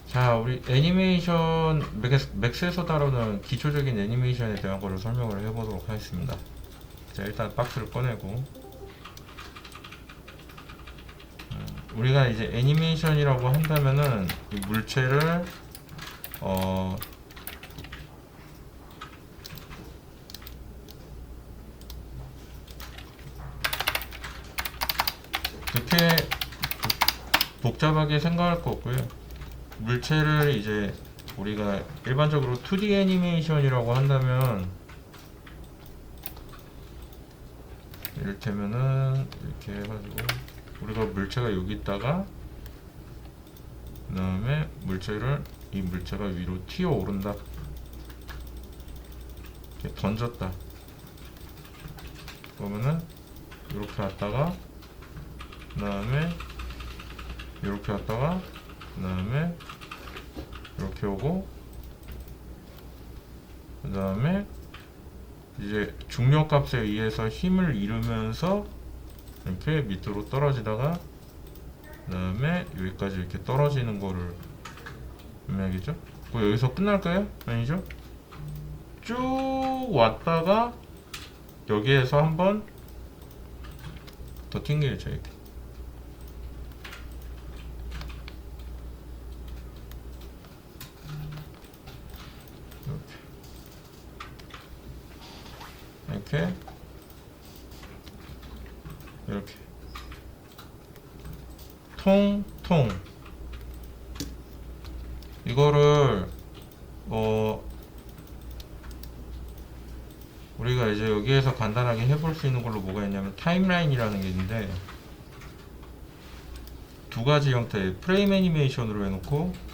자, 우리 애니메이션 맥스에서 다루는 기초적인 애니메이션에 대한 거를 설명을 해보도록 하겠습니다. 자, 일단 박스를 꺼내고 우리가 이제 애니메이션이라고 한다면은 이 물체를 그렇게 복잡하게 생각할 거 없고요. 물체를 이제 우리가 일반적으로 2D 애니메이션이라고 한다면 이를테면은 이렇게 해가지고 우리가 물체가 여기 있다가 그 다음에 이 물체가 위로 튀어 오른다, 이렇게 던졌다, 그러면은 이렇게 왔다가 그 다음에 이렇게 왔다가 그 다음에 이렇게 오고 그 다음에 이제 중력값에 의해서 힘을 잃으면서 이렇게 밑으로 떨어지다가 그 다음에 여기까지 이렇게 떨어지는 거를 의미하겠죠? 여기서 끝날까요? 아니죠? 쭉 왔다가 여기에서 한번 더 튕겨야죠. 이렇게 이렇게 이렇게 통통 이거를 우리가 이제 여기에서 간단하게 해볼 수 있는 걸로 뭐가 있냐면 타임라인이라는 게 있는데 두 가지 형태의 프레임 애니메이션으로 해놓고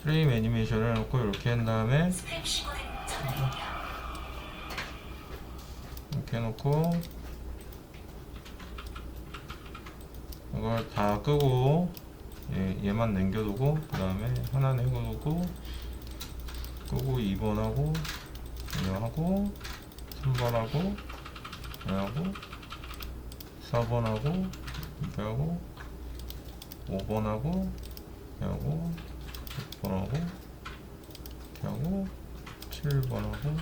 프레임 애니메이션을 해놓고 이렇게 한 다음에 이렇게 해놓고 이걸 다 끄고 얘만 남겨두고 그 다음에 하나 내고두고 끄고 2번 하고 이거 하고 3번 하고 이거 하고 4번 하고 이렇게 하고 5번 하고 이렇게 하고 6번 하고 이렇게 하고 7번 하고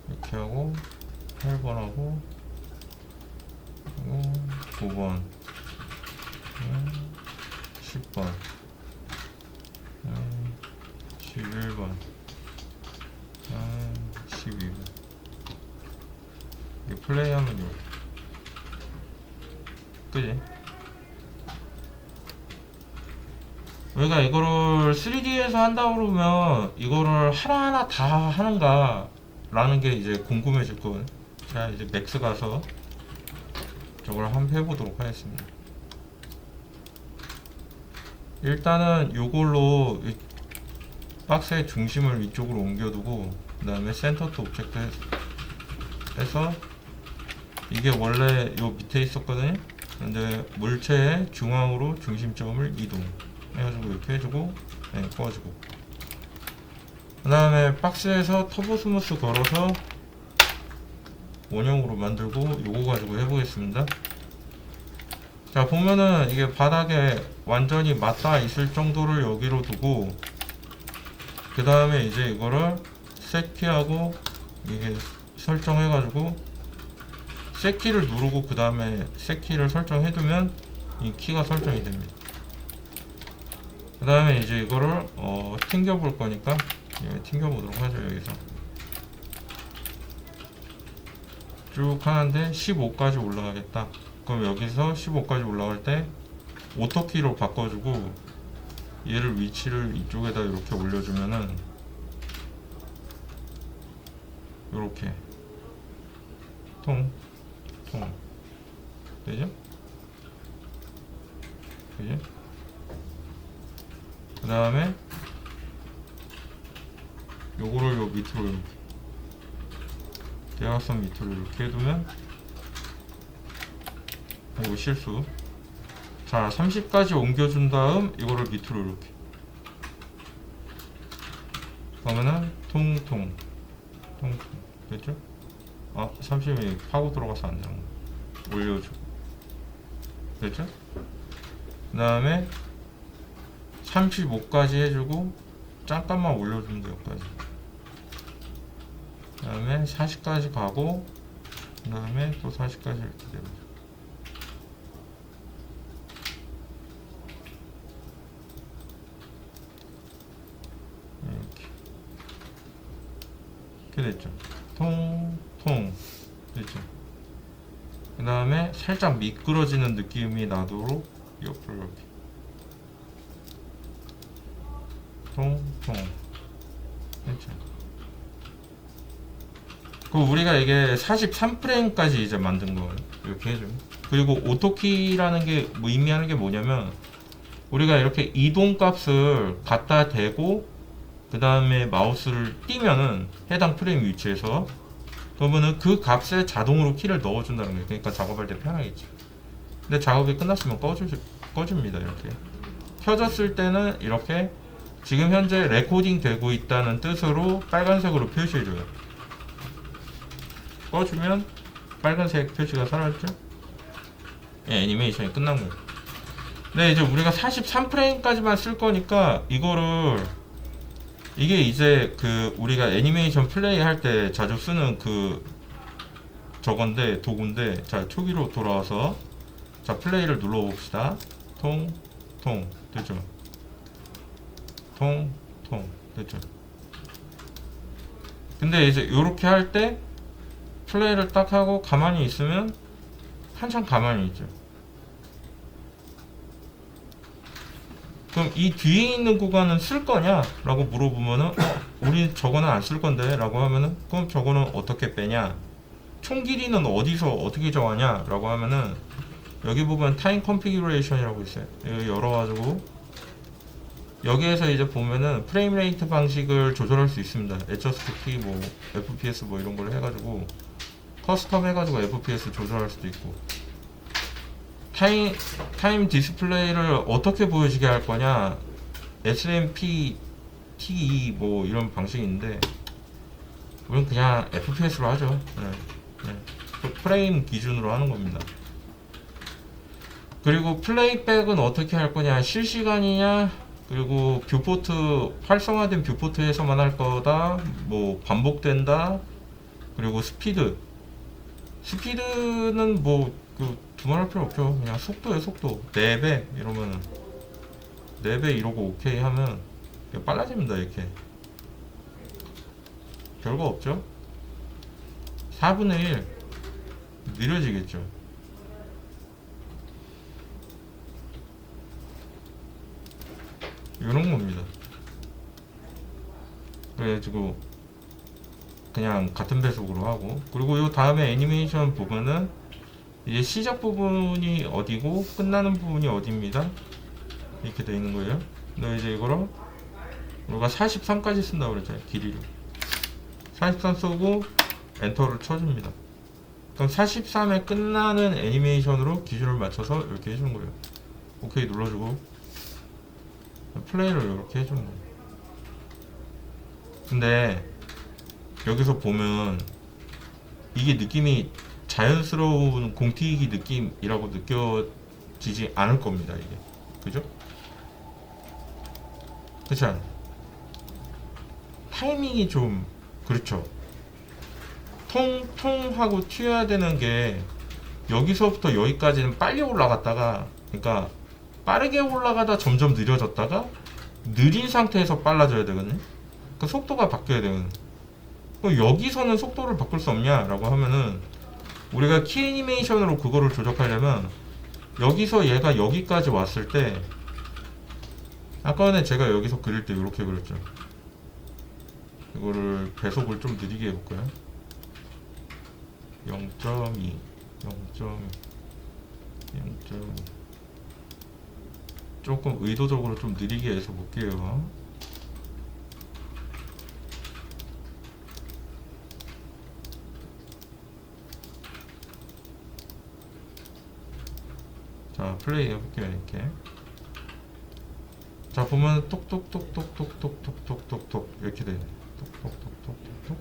이렇게 하고 8번 하고 9번 10번 11번 12번 이게 플레이하면 이렇게 그지? 우리가 이거를 3D에서 한다 그러면 이거를 하나하나 다 하는가 라는 게 이제 궁금해질 거예요. 자, 이제 맥스 가서 저걸 한번 해보도록 하겠습니다. 일단은 요걸로 박스의 중심을 위쪽으로 옮겨두고 그 다음에 센터 투 오브젝트 해서 이게 원래 요 밑에 있었거든요. 근데 물체의 중앙으로 중심점을 이동 해가지고 이렇게 해주고 꺼주고 그 다음에 박스에서 터보 스무스 걸어서 원형으로 만들고 요거 가지고 해보겠습니다. 자, 보면은 이게 바닥에 완전히 맞닿아 있을 정도를 여기로 두고 그 다음에 이제 이거를 셋키하고 이게 설정해가지고 셋키를 누르고 그 다음에 셋키를 설정해두면 이 키가 설정이 됩니다. 그 다음에 이제 이거를 튕겨 볼 거니까 튕겨 보도록 하죠. 여기서 쭉 하는데 15까지 올라가겠다. 그럼 여기서 15까지 올라갈 때 오토키로 바꿔주고 얘를 위치를 이쪽에다 이렇게 올려주면은 이렇게 통 되죠? 그죠? 그 다음에 요거를 요 밑으로 이렇게 대각선 밑으로 이렇게 해두면 이거 실수. 자, 30까지 옮겨준 다음 이거를 밑으로 이렇게 그러면은 통통 됐죠? 30mm 파고 들어가서 안 되는 거 올려주고 됐죠? 그 다음에 35까지 해주고 잠깐만 올려주면 돼. 여기까지. 그 다음에 40까지 가고 그 다음에 또 40까지 이렇게 되죠. 이렇게 됐죠. 통통 됐죠. 그 다음에 살짝 미끄러지는 느낌이 나도록 옆으로 이렇게 통통 됐죠. 그 우리가 이게 43프레임까지 이제 만든 거예요. 이렇게 해줘. 그리고 오토키라는 게 뭐 의미하는 게 뭐냐면 우리가 이렇게 이동 값을 갖다 대고 그 다음에 마우스를 띄면은 해당 프레임 위치에서 그러면은 그 값에 자동으로 키를 넣어준다는 거예요. 그러니까 작업할 때 편하겠지. 근데 작업이 끝났으면 꺼줍니다. 이렇게 켜졌을 때는 이렇게 지금 현재 레코딩 되고 있다는 뜻으로 빨간색으로 표시해줘요. 꺼주면 빨간색 표시가 사라졌죠? 예, 애니메이션이 끝난 거예요. 근데 이제 우리가 43프레임까지만 쓸 거니까 이거를 이게 이제 그 우리가 애니메이션 플레이 할 때 자주 쓰는 그 저건데 도구인데 자 초기로 돌아와서 자 플레이를 눌러 봅시다. 통통 됐죠? 통통 됐죠? 근데 이제 요렇게 할 때 플레이를 딱 하고 가만히 있으면 한참 가만히 있죠. 그럼 이 뒤에 있는 구간은 쓸 거냐? 라고 물어보면은 우리 저거는 안 쓸 건데 라고 하면은 그럼 저거는 어떻게 빼냐? 총 길이는 어디서 어떻게 정하냐? 라고 하면은 여기 보면 타임 컨피규레이션이라고 있어요. 여기 열어가지고 여기에서 이제 보면은 프레임 레이트 방식을 조절할 수 있습니다. 애저스트 키 뭐 FPS 뭐 이런 걸 해가지고 커스텀 해가지고 FPS 조절할 수도 있고 타임 디스플레이를 어떻게 보여지게 할 거냐 SMP TE 뭐 이런 방식이 있는데 우리는 그냥 FPS로 하죠. 네. 그 프레임 기준으로 하는 겁니다. 그리고 플레이백은 어떻게 할 거냐 실시간이냐 그리고 뷰포트 활성화된 뷰포트에서만 할 거다 뭐 반복된다 그리고 스피드는 뭐 그 두말할 필요 없죠. 그냥 속도에 속도 4배 이러면은 4배 이러고 오케이 하면 빨라집니다. 이렇게 별거 없죠. 4분의 1 느려지겠죠. 이런 겁니다. 그래가지고 그냥 같은 배속으로 하고 그리고 요 다음에 애니메이션 보면은 이제 시작 부분이 어디고 끝나는 부분이 어디입니다. 이렇게 되어 있는 거예요. 근데 이제 이거를 우리가 43까지 쓴다고 그랬잖아요. 길이를 43 쏘고 엔터를 쳐줍니다. 그럼 43에 끝나는 애니메이션으로 기준을 맞춰서 이렇게 해주는 거예요. 오케이 눌러주고 플레이를 이렇게 해주는 거예요. 근데 여기서 보면 이게 느낌이 자연스러운 공튀기 느낌이라고 느껴지지 않을 겁니다. 이게 그죠? 그렇지 않아요? 타이밍이 좀 그렇죠. 통통 하고 튀어야 되는 게 여기서부터 여기까지는 빨리 올라갔다가 그러니까 빠르게 올라가다 점점 느려졌다가 느린 상태에서 빨라져야 되거든요. 그 속도가 바뀌어야 되거든요. 그럼 여기서는 속도를 바꿀 수 없냐 라고 하면은 우리가 키 애니메이션으로 그거를 조작하려면 여기서 얘가 여기까지 왔을 때 아까 전에 제가 여기서 그릴 때 이렇게 그렸죠. 이거를 배속을 좀 느리게 해볼까요? 0.2 조금 의도적으로 좀 느리게 해서 볼게요. 자 플레이 해볼게요. 이렇게 자 보면 똑똑똑똑똑똑똑똑똑 이렇게 되네. 똑똑똑똑똑똑똑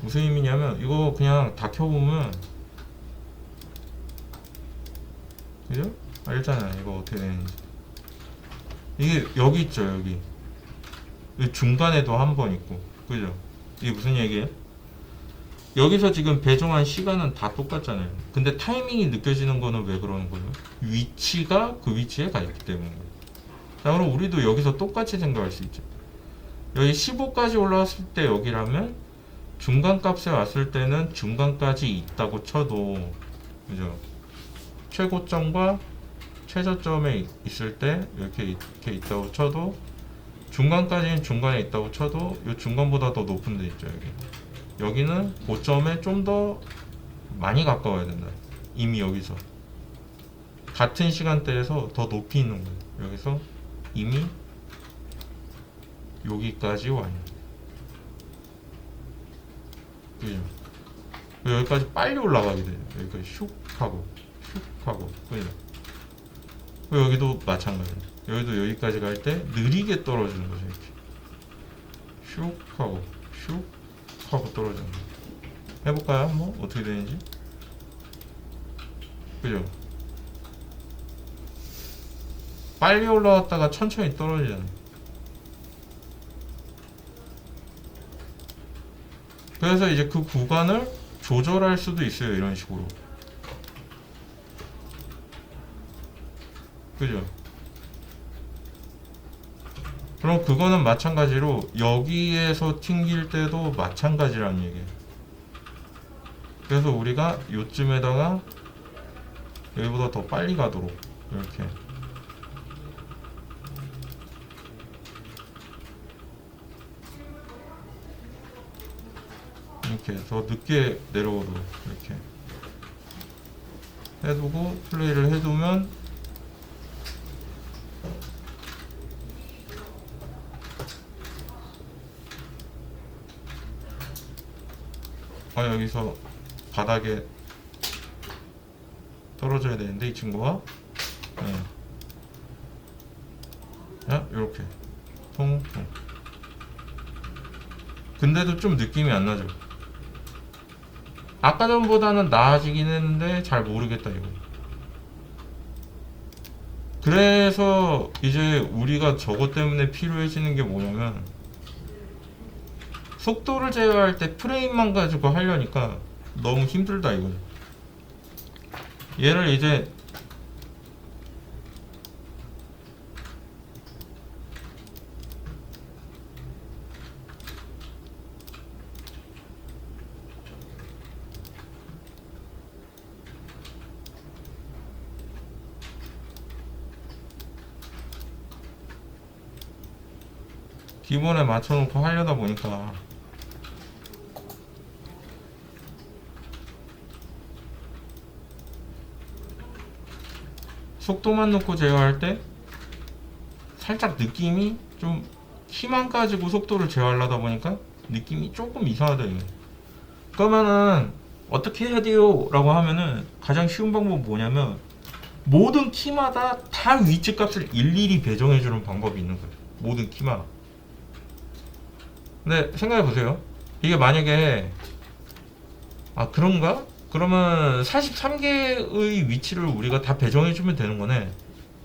무슨 의미냐면 이거 그냥 다 켜보면 그죠? 알잖아요 이거 어떻게 되는지. 이게 여기 있죠 여기. 이 중간에도 한 번 있고 그죠? 이게 무슨 얘기예요? 여기서 지금 배정한 시간은 다 똑같잖아요. 근데 타이밍이 느껴지는 거는 왜 그러는 거예요? 위치가 그 위치에 가 있기 때문에. 자, 그럼 우리도 여기서 똑같이 생각할 수 있죠. 여기 15까지 올라왔을 때 여기라면 중간값에 왔을 때는 중간까지 있다고 쳐도 그죠? 최고점과 최저점에 있을 때 이렇게 있다고 쳐도 중간까지는 중간에 있다고 쳐도 이 중간보다 더 높은 데 있죠 여기. 여기는 고점에 좀 더 많이 가까워야 된다. 이미 여기서 같은 시간대에서 더 높이 있는 거예요. 여기서 이미 여기까지 와요. 그죠? 여기까지 빨리 올라가게 돼요. 여기까지 슉 하고 슉 하고 그죠? 여기도 마찬가지예요. 여기도 여기까지 갈 때 느리게 떨어지는 거죠. 이렇게 슉 하고 슉 하고 떨어지는 거예요. 해볼까요? 한번 어떻게 되는지. 그죠? 빨리 올라왔다가 천천히 떨어지잖아요. 그래서 이제 그 구간을 조절할 수도 있어요. 이런 식으로. 그죠? 그럼 그거는 마찬가지로 여기에서 튕길 때도 마찬가지라는 얘기예요. 그래서 우리가 요쯤에다가 여기보다 더 빨리 가도록 이렇게 더 늦게 내려오도록 이렇게 해두고 플레이를 해두면 여기서 바닥에 떨어져야 되는데 이 친구가 이렇게 통통. 근데도 좀 느낌이 안 나죠. 아까 전보다는 나아지긴 했는데 잘 모르겠다 이거. 그래서 이제 우리가 저것 때문에 필요해지는 게 뭐냐면 속도를 제어할 때 프레임만 가지고 하려니까 너무 힘들다 이거죠. 얘를 이제 기본에 맞춰놓고 하려다 보니까 속도만 놓고 제어할 때 살짝 느낌이 좀 힘만 가지고 속도를 제어하려다 보니까 느낌이 조금 이상하다 이거. 그러면은 어떻게 해야 돼요? 라고 하면은 가장 쉬운 방법은 뭐냐면 모든 키마다 다 위치 값을 일일이 배정해주는 방법이 있는 거예요. 모든 키마다. 근데 생각해보세요. 이게 만약에 그런가? 그러면 43개의 위치를 우리가 다 배정해주면 되는 거네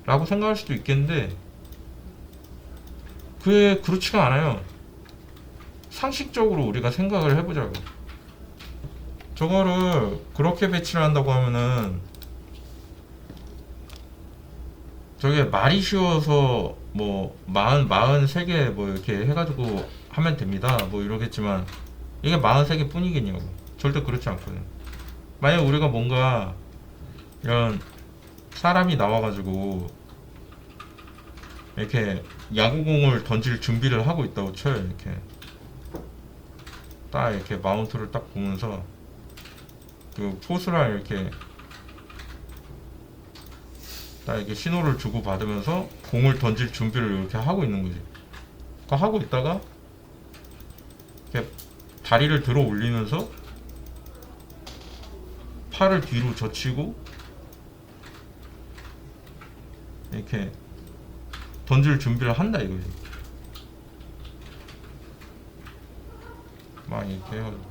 라고 생각할 수도 있겠는데 그게 그렇지가 않아요. 상식적으로 우리가 생각을 해보자고. 저거를 그렇게 배치를 한다고 하면은 저게 말이 쉬워서 뭐 43개 뭐 이렇게 해가지고 하면 됩니다 뭐 이러겠지만 이게 43개 뿐이겠냐고. 절대 그렇지 않거든. 만약 우리가 뭔가 이런 사람이 나와가지고 이렇게 야구공을 던질 준비를 하고 있다고 쳐요. 이렇게 딱 이렇게 마운트를 딱 보면서 그 포수랑 이렇게 딱 이렇게 신호를 주고 받으면서 공을 던질 준비를 이렇게 하고 있는 거지. 그러니까 하고 있다가 이렇게 다리를 들어 올리면서 팔을 뒤로 젖히고 이렇게 던질 준비를 한다 이거지. 막 이렇게 해가지고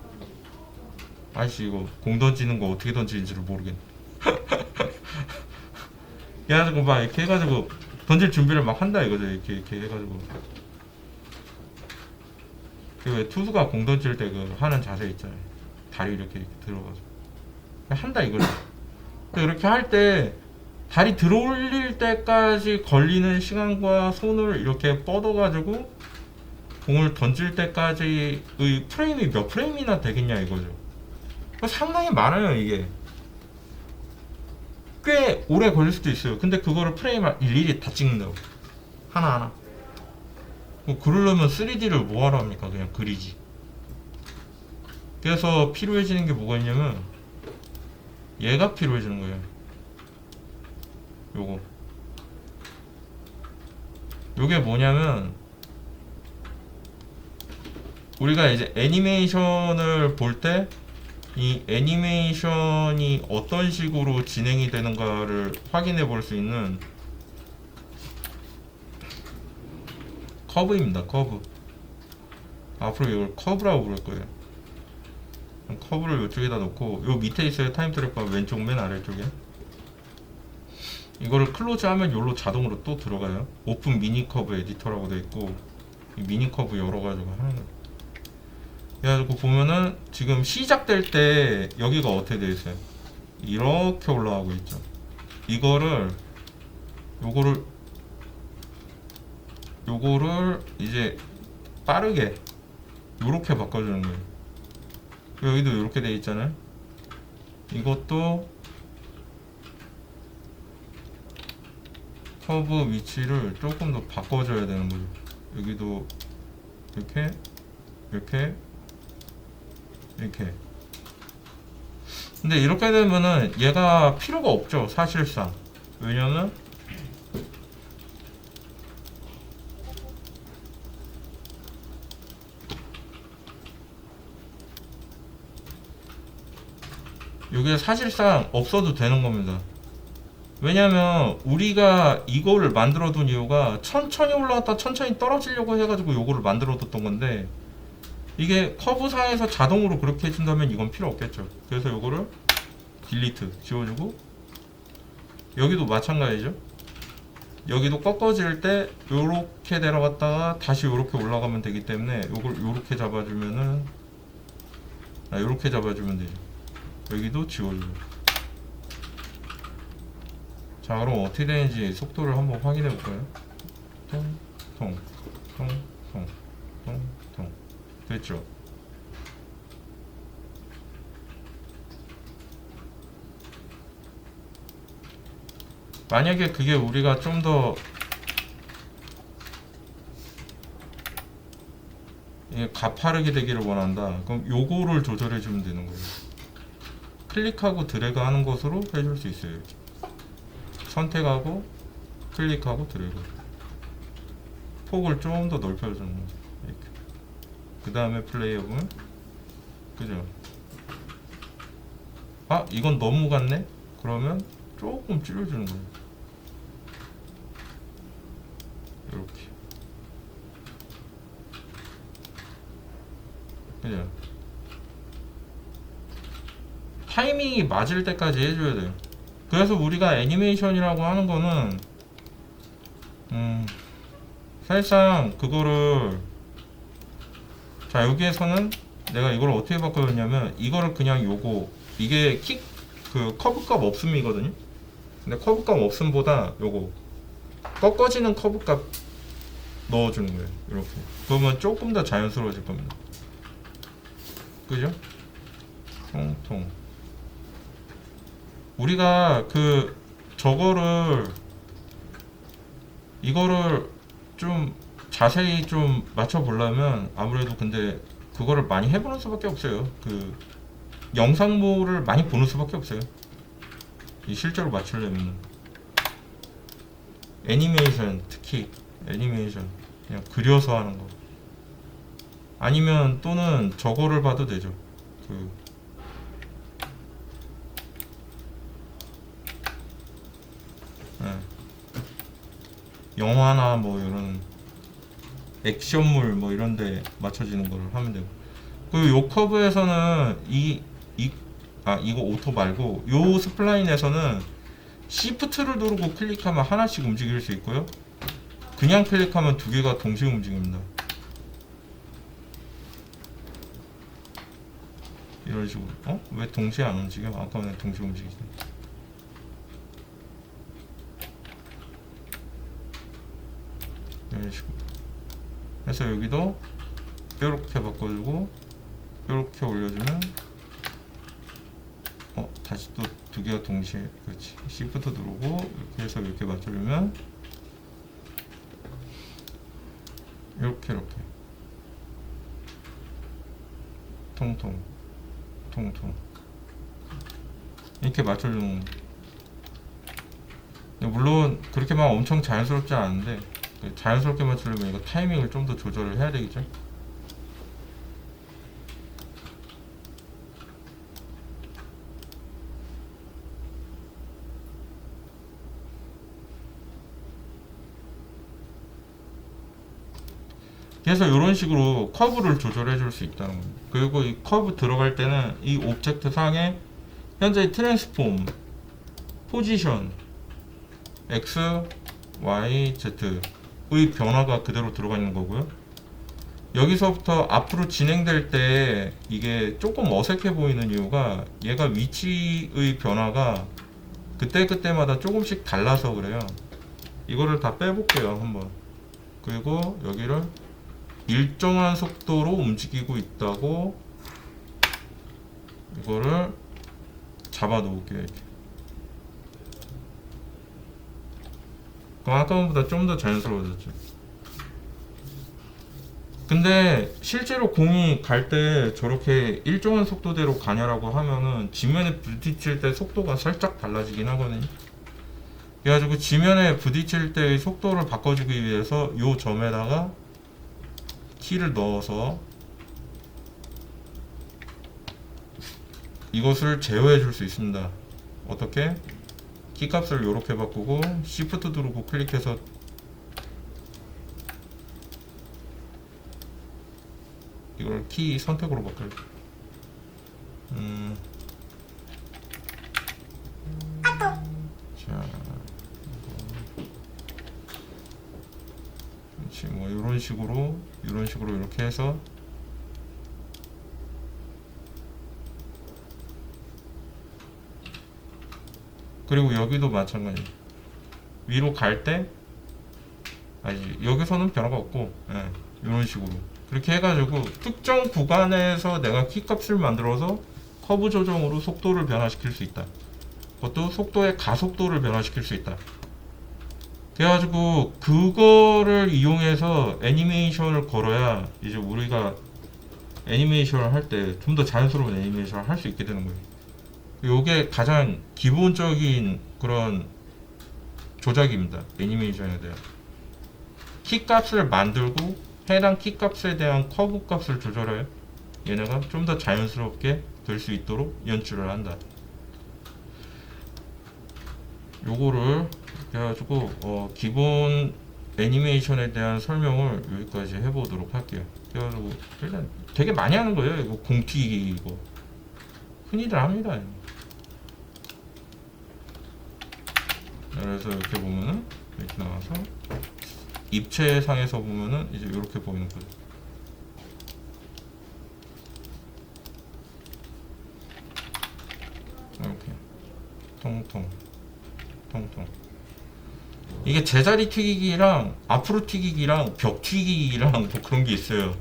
아이씨 이거 공 던지는 거 어떻게 던지는지를 모르겠네. 그래가지고 막 이렇게 해가지고 던질 준비를 막 한다 이거죠. 이렇게 해가지고 그 왜 투수가 공 던질 때 그 하는 자세 있잖아요. 다리 이렇게 들어가지고 한다 이거죠. 이렇게 할 때 다리 들어올릴 때까지 걸리는 시간과 손을 이렇게 뻗어가지고 공을 던질 때까지의 프레임이 몇 프레임이나 되겠냐 이거죠. 상당히 많아요 이게. 꽤 오래 걸릴 수도 있어요. 근데 그거를 프레임 일일이 다 찍는다고 하나하나. 뭐 그러려면 3D를 뭐하러 합니까? 그냥 그리지. 그래서 필요해지는 게 뭐가 있냐면 얘가 필요해지는 거예요. 요게 뭐냐면 우리가 이제 애니메이션을 볼 때 이 애니메이션이 어떤 식으로 진행이 되는가를 확인해 볼 수 있는 커브입니다. 커브. 앞으로 이걸 커브라고 부를 거예요. 커브를 이쪽에다 놓고 요 밑에 있어요. 타임 트래커 왼쪽 맨 아래쪽에. 이거를 클로즈 하면 요로 자동으로 또 들어가요. 오픈 미니 커브 에디터라고 되어 있고 이 미니 커브 열어가지고 하는 거예요. 그래가지고 보면은 지금 시작될 때 여기가 어떻게 되어 있어요? 이렇게 올라가고 있죠. 요거를 이제 빠르게 요렇게 바꿔주는 거예요. 여기도 이렇게 되어 있잖아요. 이것도 커브 위치를 조금 더 바꿔줘야 되는 거죠. 여기도 이렇게 근데 이렇게 되면은 얘가 필요가 없죠 사실상. 왜냐면 이게 사실상 없어도 되는 겁니다. 왜냐면 우리가 이거를 만들어 둔 이유가 천천히 올라갔다 천천히 떨어지려고 해가지고 요거를 만들어 뒀던 건데 이게 커브상에서 자동으로 그렇게 해준다면 이건 필요 없겠죠. 그래서 요거를 딜리트 지워주고 여기도 마찬가지죠. 여기도 꺾어질 때 요렇게 내려갔다가 다시 요렇게 올라가면 되기 때문에 요걸 요렇게 잡아주면은 요렇게 잡아주면 되죠. 여기도 지워주고. 자 그럼 어떻게 되는지 속도를 한번 확인해 볼까요? 통통통통통통 됐죠? 만약에 그게 우리가 좀 더 가파르게 되기를 원한다. 그럼 요거를 조절해 주면 되는 거예요. 클릭하고 드래그 하는 것으로 해줄 수 있어요. 이렇게. 선택하고 클릭하고 드래그. 폭을 좀 더 넓혀주는 거죠. 이렇게. 그 다음에 플레이 해보면 그죠? 아 이건 너무 같네? 그러면 조금 줄여주는 거예요. 이렇게. 그죠? 타이밍이 맞을 때까지 해줘야 돼요. 그래서 우리가 애니메이션이라고 하는 거는 사실상 그거를 자 여기에서는 내가 이걸 어떻게 바꿔줬냐면 이거를 그냥 요거 이게 그 커브 값 없음이거든요. 근데 커브 값 없음보다 요거 꺾어지는 커브 값 넣어주는 거예요. 이렇게. 그러면 조금 더 자연스러워질 겁니다. 그죠? 통통. 우리가 이거를 좀 자세히 좀 맞춰보려면 아무래도 근데 그거를 많이 해보는 수밖에 없어요. 그 영상물을 많이 보는 수밖에 없어요. 이 실제로 맞추려면 애니메이션 특히 애니메이션 그냥 그려서 하는 거 아니면 또는 저거를 봐도 되죠. 영화나 뭐 이런 액션물 뭐 이런데 맞춰지는 걸 하면 되고 그리고 요 커브에서는 이 이거 오토 말고 요 스플라인에서는 시프트를 누르고 클릭하면 하나씩 움직일 수 있고요. 그냥 클릭하면 두 개가 동시에 움직입니다. 이런 식으로. 왜 동시에 안 움직여? 아까는 동시에 움직이지. 이런 식으로 해서 여기도 이렇게 바꿔주고 이렇게 올려주면 다시 또 두 개가 동시에, 그렇지, 시프트 누르고 이렇게 해서 이렇게 맞춰주면 이렇게 통통 이렇게 맞춰주는 거. 물론 그렇게만 엄청 자연스럽지 않은데 자연스럽게 맞추려면 이거 타이밍을 좀 더 조절을 해야 되겠죠. 그래서 이런 식으로 커브를 조절해 줄 수 있다는 겁니다. 그리고 이 커브 들어갈 때는 이 오브젝트 상에 현재 트랜스폼, 포지션, X, Y, Z의 변화가 그대로 들어가 있는 거고요. 여기서부터 앞으로 진행될 때 이게 조금 어색해 보이는 이유가 얘가 위치의 변화가 그때그때마다 조금씩 달라서 그래요. 이거를 다 빼볼게요, 한번. 그리고 여기를 일정한 속도로 움직이고 있다고 이거를 잡아 놓을게요, 이렇게. 그럼 아까보다 좀 더 자연스러워졌죠. 근데 실제로 공이 갈 때 저렇게 일정한 속도대로 가냐라고 하면은 지면에 부딪힐 때 속도가 살짝 달라지긴 하거든요. 그래가지고 지면에 부딪힐 때의 속도를 바꿔주기 위해서 요 점에다가 키를 넣어서 이것을 제어해 줄 수 있습니다. 어떻게? 키 값을 이렇게 바꾸고 Shift 누르고 클릭해서 이걸 키 선택으로 바꿔요. 자, 그렇지. 뭐 이런 식으로 이렇게 해서 그리고 여기도 마찬가지. 위로 갈 때 여기서는 변화가 없고, 이런 식으로 그렇게 해가지고 특정 구간에서 내가 키값을 만들어서 커브 조정으로 속도를 변화시킬 수 있다. 그것도 속도의 가속도를 변화시킬 수 있다. 그래가지고 그거를 이용해서 애니메이션을 걸어야 이제 우리가 애니메이션을 할 때 좀 더 자연스러운 애니메이션을 할 수 있게 되는 거예요. 요게 가장 기본적인 그런 조작입니다. 애니메이션에 대한 키값을 만들고 해당 키값에 대한 커브 값을 조절해 얘네가 좀 더 자연스럽게 될 수 있도록 연출을 한다. 요거를 그래가지고 기본 애니메이션에 대한 설명을 여기까지 해보도록 할게요. 그래가지고 일단 되게 많이 하는 거예요. 이거 공튀기 이거 흔히들 합니다. 그래서 이렇게 보면은 이렇게 나와서 입체상에서 보면은 이제 이렇게 보이는 거죠. 이렇게 통통 이게 제자리 튀기기랑 앞으로 튀기기랑 벽 튀기기랑 뭐 그런 게 있어요.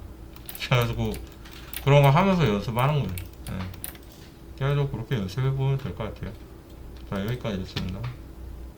그래가지고 그런 거 하면서 연습하는 거예요. 그래가지고 그렇게 연습해 보면 될 것 같아요. 자, 여기까지 했습니다.